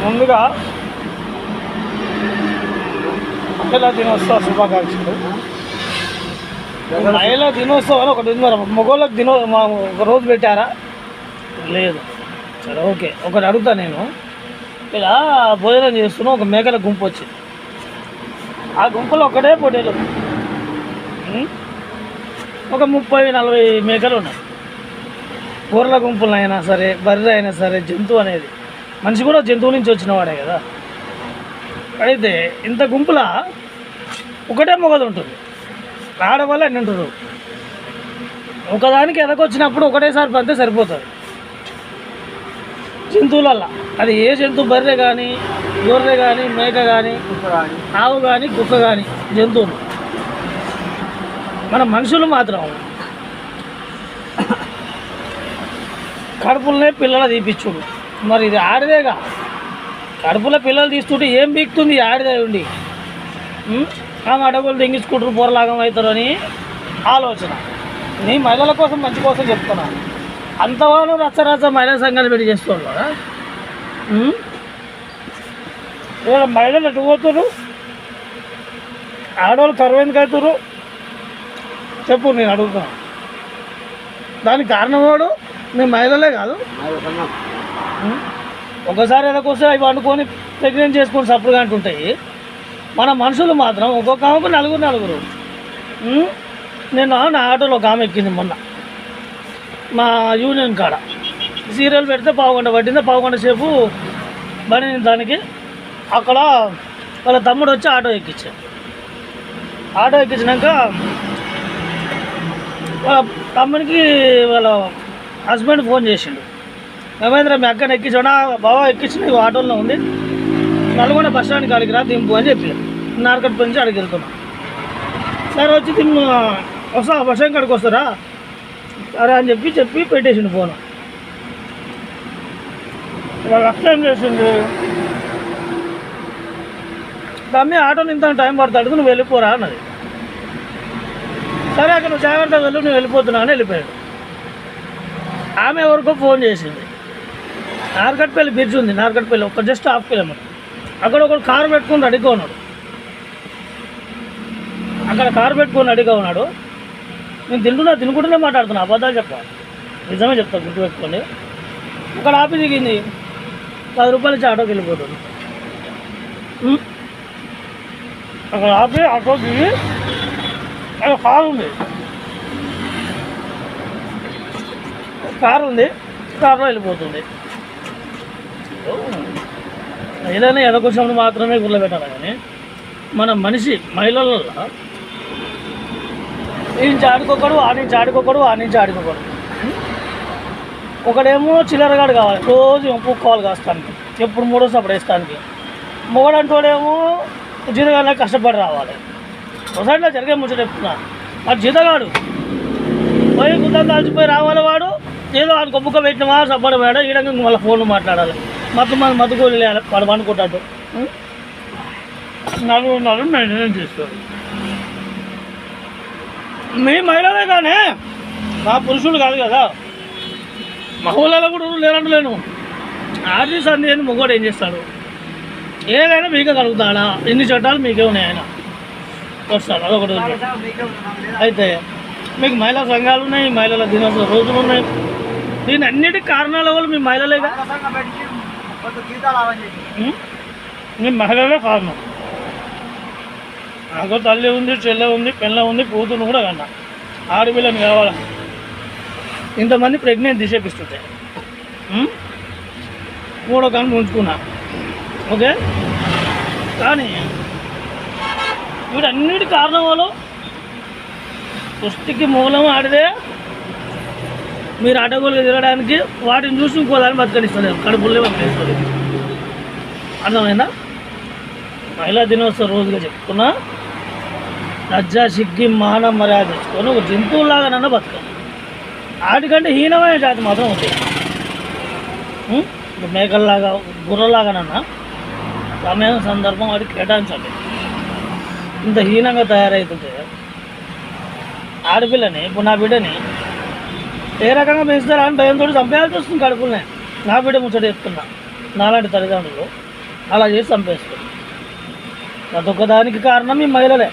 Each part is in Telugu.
ముందుగా మహిళా దినోత్సవ శుభాకాంక్షలు. మహిళా దినోత్సవం అని ఒకటి ఉంది, మరి మగవాళ్ళకి ఒక రోజు పెట్టారా? లేదు. సరే ఓకే, ఒకటి అడుగుతా నేను. ఇలా భోజనం చేస్తున్నా, ఒక మేకల గుంపు వచ్చింది. ఆ గుంపులో ఒకటే పొట్టేలు, ఒక 30-40 మేకలు ఉన్నాయి. ఊర్ల గుంపులు అయినా సరే, బర్రె అయినా సరే, జంతువు అనేది మనిషి కూడా జంతువు నుంచి వచ్చినవాడే కదా. అయితే ఇంత గుంపుల ఒకటే మొగది ఉంటుంది, ఆడవాళ్ళు అన్ని ఉంటారు. ఒకదానికి ఎదకొచ్చినప్పుడు ఒకటేసారి పంతే సరిపోతుంది. జంతువులల్లా అది ఏ జంతువు, బర్రె కానీ, గొర్రె కానీ, మేక కానీ, ఆవు కానీ, కుక్క కానీ, జంతువులు. మన మనుషులు మాత్రం కడుపులనే పిల్లలు తీపిచ్చుడు. మరి ఇది ఆడదేగా, కడుపులో పిల్లలు తీస్తుంటే ఏం బీక్తుంది ఆడదే ఉండి. ఆమె అడవులు తెంగించుకుంటారు, పోరలాగం అవుతారు అని ఆలోచన. నీ మహిళల కోసం, మంచి కోసం చెప్తున్నాను. అంతవాను రచ్చరచ్చ మహిళా సంఘాలు పెట్టి చేస్తున్నారు. ఇవాళ మహిళలు ఎటు పోతున్నారు? ఆడవాళ్ళు కరువు ఎందుకు అవుతారు చెప్పు, నేను అడుగుతాను. దానికి కారణం వాడు మీ మహిళలే కాదు. ఒకసారి ఎదకొస్తే అవి వండుకొని ప్రెగ్నెంట్ చేసుకొని సప్పుడుగా అంటుంటాయి. మన మనుషులు మాత్రం ఒక్కొక్క ఆమెకు నలుగురు. నేను నా ఆటోలో ఒక ఆమె ఎక్కింది మొన్న, మా యూనియన్ కాడ. సీరియల్ పెడితే పావుగంట పట్టింది. పావుగంట సేపు బండి దానికి అక్కడ వాళ్ళ తమ్ముడు వచ్చి ఆటో ఎక్కించాడు. ఆటో ఎక్కించినాక వాళ్ళ తమ్మునికి వాళ్ళ హస్బెండ్ ఫోన్ చేసిండు, మేమేంద్ర మీ అక్కని ఎక్కించాడా? బాబా ఎక్కించిన ఆటోలో ఉంది, నల్గొండ బస్ స్టాండ్కి అడిగి రా దింపు అని చెప్పి నార్కట్ నుంచి అడిగి వెళ్తున్నాం. సరే వచ్చి వస్తా, బస్ స్టాండ్ కాడికి వస్తారా? సరే అని చెప్పి పెట్టేసిండు ఫోన్. ఇలా ఫస్ట్ టైం చేసింది దాన్ని, ఆటోని ఇంత టైం పడతాడు, నువ్వు వెళ్ళిపోరా అన్నది. సరే అక్కడ నువ్వు జాగ్రత్తగా వెళ్ళు, నువ్వు వెళ్ళిపోతున్నా అని వెళ్ళిపోయాడు. ఆమె ఎవరికో ఫోన్ చేసింది. నార్కట్పల్లి బ్రిడ్జ్ ఉంది, నార్కట్పల్లి ఒక జస్ట్ ½ కిలోమీటర్. అక్కడ ఒకడు కారు పెట్టుకొని రెడీగా ఉన్నాడు. నేను తినుకుంటూనే మాట్లాడుతున్నా, అబద్ధాలు చెప్పాలి, నిజమే చెప్తా, గుర్తుపెట్టుకోండి. అక్కడ ఆపి దిగింది, 10 రూపాయలు ఇచ్చి ఆటోకి వెళ్ళిపోతుంది. అక్కడ ఆపి ఆటో దిగి అక్కడ కారు ఉంది, కారులో వెళ్ళిపోతుంది. ఏదైనా ఎదకొచ్చినప్పుడు మాత్రమే గుర్లో పెట్టాలి. కానీ మన మహిళలలో ఈ నుంచి ఆడుకోకడు, ఆ నుంచి ఆడుకోకడు. ఒకడేమో చిల్లరగాడు కావాలి, రోజు ఒప్పుకోవాలి కాస్తానికి, ఎప్పుడు మూడో అప్పుడు వేస్తానికి. మొగడంటోడేమో జీతగానే కష్టపడి రావాలి. సొసైటీలో జరిగే ముచ్చట చెప్తున్నా. వాడు జీతగాడు పోయి గుద్దం కాల్చిపోయి రావాలి. వాడు ఏదో వాడు గొప్పగా పెట్టినవా సబ్బడి వాడు ఈడంగా మళ్ళీ ఫోన్లు మాట్లాడాలి, మత్తుకోలు వేయాలి, వాడు అనుకుంటాడు. నలుగురు మెయింటెనెన్స్ చేస్తారు. మీ మహిళలే కానీ మా పురుషులు కాదు కదా. మహిళలు కూడా లేనంటలేను. ఆర్టీ సంధి అని మొగోడు ఏం చేస్తాడు? ఏదైనా మీకే కలుగుతాడా? ఇన్ని చట్టాలు మీకే ఉన్నాయి, ఆయన వస్తాడు, అదొకటి. అయితే మీకు మహిళా సంఘాలు ఉన్నాయి, మహిళల దినోత్సవ రోజులు ఉన్నాయి. దీని అన్నిటికీ కారణాల వల్ల మీ మహిళలేగా, మీ మహిళలే కారణం. నాకు తల్లి ఉంది, చెల్లె ఉంది, పిల్ల ఉంది, కూతురు కూడా కన్నా. ఆడపిల్లని కావాలా? ఇంతమంది ప్రెగ్నెంట్ తీసేపిస్తుంటే 3వ కన్ను ఉంచుకున్నా, ఓకే. కానీ వీటన్నిటి కారణం వల్ల సృష్టికి మూలం ఆడిదే. మీరు అడ్డగోలుగా తిరగడానికి వాటిని చూసి ఇంకోదాన్ని బతకనిస్తలేదు, కడుపులే బతకనిస్తుంది. అర్థమైందా? మహిళా దినోత్సవ రోజుగా చెప్తున్నా, లజ్జా సిగ్గి మానం మర్యాద తెచ్చుకొని ఒక జంతువులాగానన్నా బతకాలి. వాటికంటే హీనమైన జాతి మాత్రం ఉంది. మేకల్లాగా, గుర్రలాగానన్నా సమయం సందర్భం వాటికి కేటాయించాలి. ఇంత హీనంగా తయారవుతుంటే ఆడపిల్లని, ఇప్పుడు నా బిడ్డని ఏ రకంగా పెంచుతారా అని భయంతో చంపేయాల్సి వస్తుంది కడుపులనే. నా బిడ్డ ముచ్చట చెప్తున్నా. నాలాంటి తల్లిదండ్రులు అలా చేసి చంపేస్తారు. ప్రతి ఒక్క దానికి కారణం ఈ మహిళలే.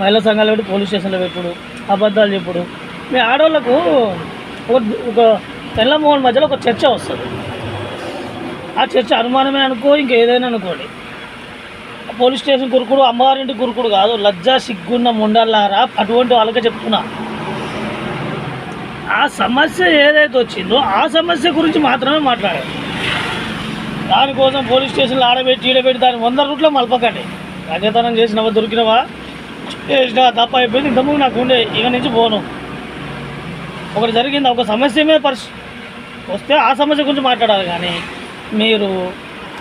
మహిళా సంఘాలు పెట్టి పోలీస్ స్టేషన్లో పెట్టుడు, అబద్ధాలు చెప్పుడు. మీ ఆడవాళ్ళకు ఒక ఒక తెల్ల మోహన్ మధ్యలో ఒక చర్చ వస్తుంది. ఆ చర్చ అనుమానమే అనుకో, ఇంకా ఏదైనా అనుకోండి. పోలీస్ స్టేషన్ కురుకుడు అమ్మవారింటి కురుకుడు కాదు, లజ్జా సిగ్గున్న ముండల్లారా అటువంటి వాళ్ళకే చెప్తున్నా. ఆ సమస్య ఏదైతే వచ్చిందో ఆ సమస్య గురించి మాత్రమే మాట్లాడారు. దానికోసం పోలీస్ స్టేషన్లో ఆడబెట్టి ఈడబెట్టి దాన్ని 100 రూట్లో మలపకండి. అజేతనం చేసినవా, దొరికినవా, చేసినా తప్ప అయిపోయింది, ఇంతకుముందు నాకు ఉండే, ఇక నుంచి పోను. ఒకటి జరిగింది, ఒక సమస్య మీద వస్తే ఆ సమస్య గురించి మాట్లాడాలి. కానీ మీరు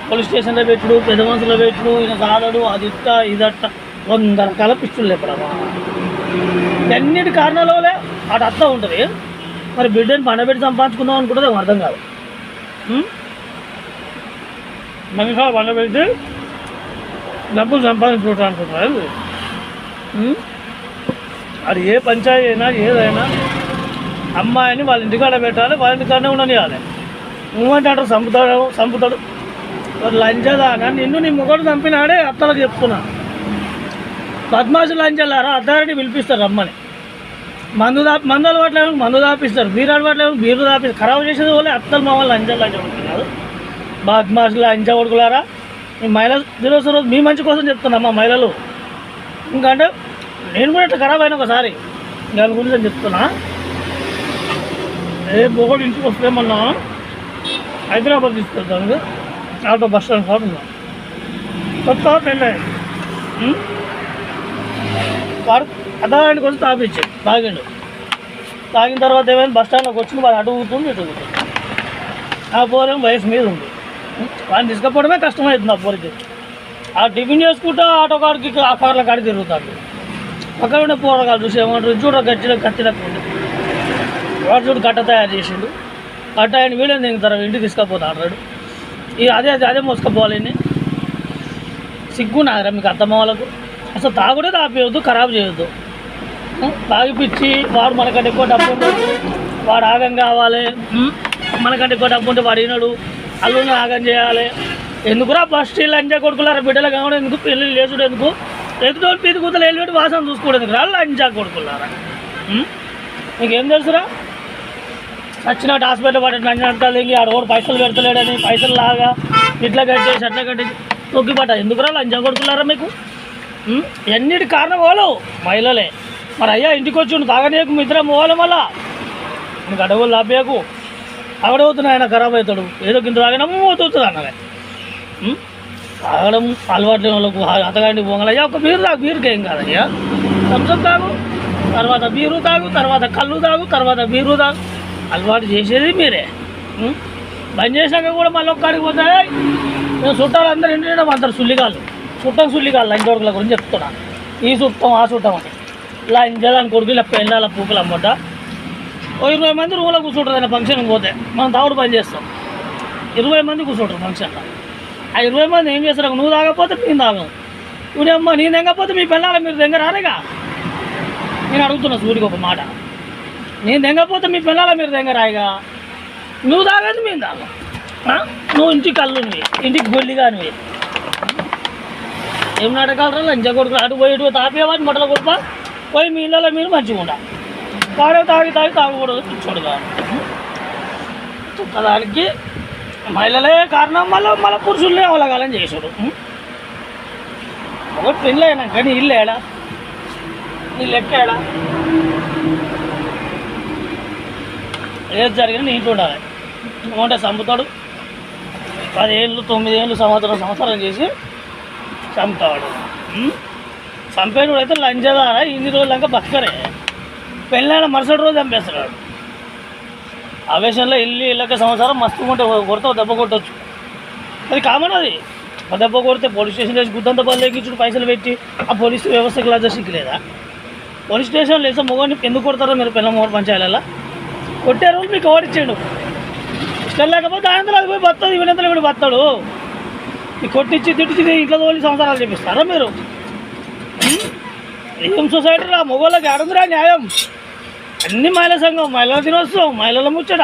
పోలీస్ స్టేషన్లో పెట్టుడు, పెద్ద మనుషుల్లో పెట్టుడు, ఈయన సాదడు, అది ఇట్ట ఇదట్ట 100 రకాల పిచ్చులు లేపడమా. అన్నిటి కారణాల వల్లే అటు అత్త ఉంటుంది. మరి బిడ్డని పండబెట్టి సంపాదించుకుందాం అనుకుంటుంది, అర్థం కాదు. మనిషి పండబెట్టి డబ్బులు సంపాదించుకుంటా అనుకుంటున్నారు. అది ఏ పంచాయతీ అయినా ఏదైనా అమ్మాయిని వాళ్ళ ఇంటికాడ పెట్టాలి, వాళ్ళ ఇంటికాడనే ఉండనియాలి. నువ్వంటే అంటారు చంపుతాడు లంచదానా, నిన్ను నీ మొగడు చంపినాడే అత్తలకు చెప్తున్నా. బద్మాషు లంచలారా అత్తగారిని పిలిపిస్తారు రమ్మని. మందు అలవాట్లేదు, మందు దాపిస్తారు. బీరు అలవాట్లేదు, బీరు దాపిస్తారు. ఖరాబ్ చేసేది వాళ్ళే అత్తలు మమ్మల్ని లంచ కొడుతున్నారు. బద్మాషులు లంచ కొడుకులారా. ఈ మహిళ దినోత్సవం రోజు మీ మంచి కోసం చెప్తున్నా మా మహిళలు. ఇంకంటే నేను కూడా ఇట్లా ఖరాబ్ అయినా ఒకసారి, దాని గురించి నేను చెప్తున్నా. ఏ బొగడు ఇంటికి వస్తే మొన్న హైదరాబాద్ తీసుకెళ్తాను, ఆటో బస్ స్టాండ్ కాదు ఉన్నా కొత్త పెళ్ళి కారు అదానికి వచ్చి తాపించాడు, తాగిన తర్వాత ఏమైనా బస్ స్టాండ్లోకి వచ్చింది. వాడు అటు ఊరుతుంది, ఇటు ఊరుతుంది. ఆ పోరేం వయసు మీద ఉంది, వాడిని తీసుకపోవడమే కష్టమవుతుంది. ఆ పోరికి ఆ టిఫిన్ చేసుకుంటా ఆటో కాడికి ఆ కార్ల కాడికి తిరుగుతాడు. అక్కడ ఉండే పోరగాలు చూసి ఏమంటారు, చూడ కత్తిలకు ఉంది. వాడు చూడు గట్ట తయారు చేసిండు, గట్ట ఆయన వీళ్ళని దిగుతారు, ఇంటికి తీసుకపోతా అంటాడు. అదే మోసుకపోవాలి. సిగ్గున్నారా మీకు అత్తమ్మ వాళ్ళకు? అసలు తాగుడే తాపేయద్దు, ఖరాబ్ చేయొద్దు. తాగిపిచ్చి వాడు మనకంటే ఎక్కువ డబ్బు ఉండదు, వాడు ఆగం కావాలి. మనకంటే ఎక్కువ డబ్బు ఉంటే వాడు ఈనాడు అల్లుని ఆగం చేయాలి. ఎందుకురా బస్ స్టీల్ లంచా కొడుకులారా, బిడ్డలు కావడం ఎందుకు, పెళ్ళి లేచుడు ఎందుకు, ఎదుటోళ్ళు పీతి కూతలు వెళ్ళి వాసన చూసుకోవడం ఎందుకు రా లంచా కొడుకులారా. నీకేం తెలుసురా? వచ్చినట్టు హాస్పిటల్ పడే లంచాలి, ఆడోడు పైసలు పెడతలేడని పైసలు లాగా ఇట్లా కట్టేసి అట్లా కట్టేసి తొక్కిపట్ట ఎందుకురా లంచా కొడుకులారా మీకు? ఎన్నిటి కారణం వాళ్ళు మహిళలే. మరి అయ్యా ఇంటికి వచ్చి తాగనీయకు మీ ఇద్దరం పోవాలి, మళ్ళా నీకు అడవులు లాపేయకు. అక్కడవుతున్నా ఆయన ఖరాబ్ అవుతాడు, ఏదో కింద తాగినాము అవుతుంది అన్నదే. తాగడం అలవాటు లేని వాళ్ళకు అతగాంటి పోగలయ్యా, ఒక బీరుకి ఏం కాదయ్యా. థమ్సప్ తాగు, తర్వాత బీరు తాగు, తర్వాత కళ్ళు తాగు, తర్వాత బీరు తాగు. అలవాటు చేసేది మీరే. బంద్ చేసినాక కూడా మళ్ళీ ఒక్కడికి పోతాయి. మేము చుట్టాలు అందరూ ఇంటి అందరు సుల్లిగాళ్ళు లంచోడుకుల గురించి చెప్తున్నా. ఈ చుట్టం ఆ చుట్టం అని లంచదాని కొడుకు ఇలా పెళ్ళాల పూకులు అమ్మట. 20 మంది రూమ్లో కూర్చుంటారు. ఆయన ఫంక్షన్కి పోతే మనం తాగుడు పని చేస్తాం. 20 మంది కూర్చుంటారు ఫంక్షన్లో. ఆ 20 మంది ఏం చేస్తారు? నువ్వు తాగకపోతే నేను తాగను, నువ్వేమ్మా నేను తెంగకపోతే మీ పిల్లల మీరు తెంగరారేగా. నేను అడుగుతున్నా సూటికి ఒక మాట, నేను తెంగకపోతే మీ పిల్లల మీరు తెంగరాయిగా. నువ్వు తాగదు మేము తాగం. నువ్వు ఇంటికి కళ్ళునివి, ఇంటికి గొల్లిగానివి. ఏం నాటకాలరా లంచా కొడుకు, అటు పోయి తాపేవాడిని మొట్టలు కొడుపా పోయి మీ ఇళ్ళలో మీరు మంచిగా ఉండాలి. వాడే తాగకూడదు పిచ్చోడుగా. దానికి మహిళలే కారణం, మళ్ళీ పురుషులనే అవలగాలని చేసాడు. ఒకటి పెళ్ళి అయినాక నీ ఇల్లు ఏడా, నీ లెక్క ఏడా, ఏది జరిగినా నీ ఇంట్లో ఉండాలి. అంటే చంపుతాడు, 10 ఏళ్ళు 9 ఏళ్ళు సంవత్సరం చేసి చంపుతాడు. చంపేడు అయితే లంచదారా, ఇన్ని రోజులంక బతకరే. పెళ్ళైన మరుసటి రోజు చంపేస్తున్నాడు. ఆవేశంలో ఇళ్ళకి సంవత్సరం మస్తు ఉంటే కొడతావు, దెబ్బ కొట్టవచ్చు. అది కామన్. అది దెబ్బ కొడితే పోలీస్ స్టేషన్ వేసి గుద్దంత పనులు ఎక్కించుడు, పైసలు పెట్టి ఆ పోలీసు వ్యవస్థకు లాగా సిక్కులేదా? పోలీస్ స్టేషన్ లేసా మొగని ఎందుకు కొడతారో మీరు పిల్లల మొగడు పంచాయలలో కొట్టే రోజు మీకు ఓడిచ్చాడు. ఇష్టం లేకపోతే ఆయన అది పోయి బతాడు, ఇవన్నీ వీడు బతాడు. మీకు కొట్టించి తిట్టించి ఇంట్లో తోలి సంవత్సరాలు చేపిస్తారా మీరు? ఏం సొసైటీ రా, మొగోళ్ళకి ఆడుందిరా న్యాయం. అన్ని మహిళా సంఘం, మహిళల దినోత్సవం, మహిళల ముచ్చట,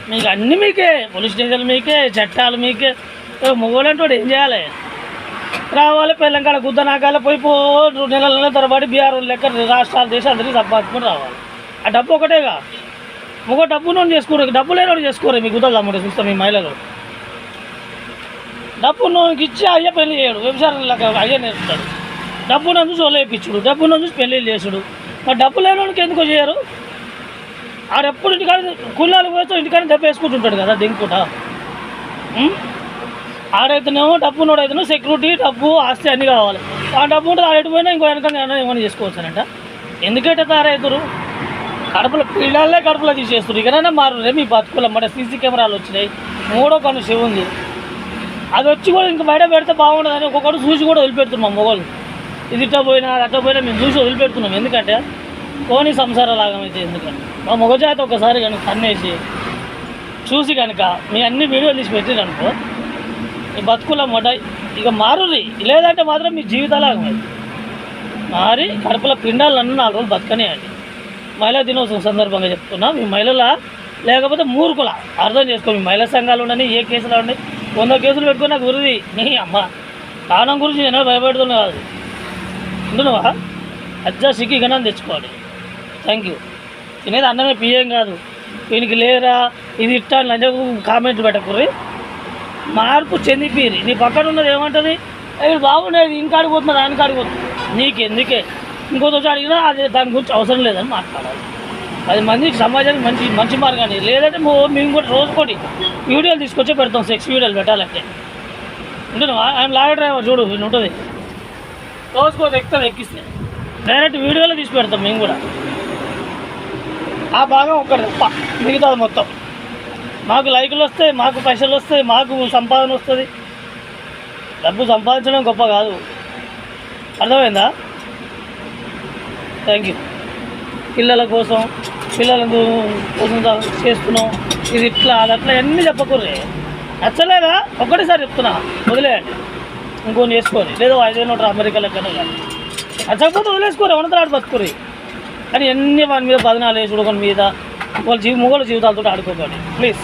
మీకు అన్నీ మీకే. పోలీస్ స్టేషన్లు మీకే, చట్టాలు మీకే, మొగోడంటే ఏం చేయాలి? రావాలి పెళ్ళంకాడ గుద్ద నాకాల పోయి నెల తరబడి బీఆర్ లెక్క రాష్ట్రాలు దేశాలు తిరిగి సంపాదించుకొని రావాలి. ఆ డబ్బు ఒకటేగా. ఒక డబ్బు నోడు చేసుకోరు, డబ్బు లేనోడు చేసుకోరు. మీ గుద్దలు తమ్ముడు చూస్తాం మీ మహిళలు. డబ్బు నోకి ఇచ్చి అయ్య పెళ్లి చేయడు, వ్యవసాయం లెక్క అయ్య నేర్పుతాడు. డబ్బు నన్ను చూసి ఒలేపించుడు, డబ్బు నన్ను చూసి పెళ్ళిళ్ళు చేసుడు. మరి డబ్బు లేనోడికి ఎందుకో చేయరు? ఆడెప్పుడు ఇంటికాడ కుళ్ళాలు పోతే ఇంటికాడ దెబ్బ వేసుకుంటుంటాడు కదా దింకుట. ఆడైతేనేమో డబ్బు నోడైతేనో సెక్యూరిటీ, డబ్బు, ఆస్తి అన్నీ కావాలి. ఆ డబ్బు ఉంటే ఆడెటు పోయినా ఇంకో వెనక ఏమైనా చేసుకోవచ్చానంట. ఎందుకంటే తయారవుతారు? కడుపులో పిల్లలే కడుపులో తీసేస్తారు. ఇకనైనా మారు మీ బతుకులు అన్నమాట. సీసీ కెమెరాలు వచ్చినాయి, 3వ కన్ను శివ ఉంది. అది వచ్చి కూడా ఇంకా బయట పెడితే బాగుండదని ఒక్కొక్కటి చూసి కూడా వదిలిపెడుతున్నాం. మొగోళ్ళు ఇది ఇట్లా పోయినా అట్లా పోయినా మేము చూసి వదిలిపెడుతున్నాం. ఎందుకంటే కోని సంసారాలాగం అయితే. ఎందుకంటే మా మొగజాతి ఒకసారి కనుక కన్నేసి చూసి కనుక మీ అన్ని వీడియోలు తీసి పెట్టిరనుకో మీ బతుకుల మొట ఇక మారుది. లేదంటే మాత్రం మీ జీవితాలాగం అది మారి కడుపులో పిండాలన్నీ 4 రోజులు బతకనేయండి. మహిళా దినోత్సవం సందర్భంగా చెప్తున్నా. మీ మహిళల లేకపోతే మూర్ఖుల అర్థం చేసుకో. మీ మహిళా సంఘాలు ఉండని, ఏ కేసులు ఉండి 100 కేసులు పెట్టుకుని నాకు గురిది నీ అమ్మ ప్రాణం గురించి నేను భయపెడుతున్నా కాదు. ఉంటున్నావా? అజ్జా సిక్కి గణాన్ని తెచ్చుకోవాలి. Thank you. తినేది అన్నమే పియ్యం కాదు. దీనికి లేరా ఇది ఇట్టా అని కామెంట్ పెట్టకుర్రి. మార్పు చెందిపోయి నీ పక్కన ఉన్నది ఏమంటుంది? ఇది బాగుండేది ఇంకాడికి పోతున్నా దానికి ఆడిపోతుంది. నీకు ఎందుకే ఇంకోటి వచ్చి అడిగినా అది దాని గురించి అవసరం లేదని మాట్లాడాలి. 10 మందికి సమాజానికి మంచి మార్గాన్ని. లేదంటే మేము కూడా రోజుకోటి వీడియోలు తీసుకొచ్చే పెడతాం. సెక్స్ వీడియోలు పెట్టాలంటే ఉంటున్నావా? ఆయన లారీ డ్రైవర్ చూడు వీళ్ళు ఉంటుంది. రోజుకోటి ఎక్కిస్తే డైరెక్ట్ వీడియోలో తీసి పెడతాం మేము కూడా. ఆ భాగం ఒక్కటి తప్ప మిగతాది మొత్తం మాకు లైకులు వస్తాయి, మాకు పైసలు వస్తాయి, మాకు సంపాదన వస్తుంది. డబ్బు సంపాదించడం గొప్ప కాదు. అర్థమైందా? Thank you. పిల్లల కోసం చేస్తున్నాం. ఇది ఇట్లా అది అట్లా అన్నీ చెప్పకూర్రే. నచ్చలేదా? ఒక్కటేసారి చెప్తున్నా, వదిలేయండి. ఇంకొని వేసుకోండి. లేదా 5 నోట్రు అమెరికాలో ఎక్కడో కానీ నచ్చకపోతే వదిలేసుకోరు. ఎవరితో ఆడు బతుకుర్రి. కానీ ఎన్ని వాని మీద బదనాలు వేసి ఉడకొని మీద వాళ్ళ మొగోళ్ళ జీవితాలతో ఆడుకోకండి ప్లీజ్.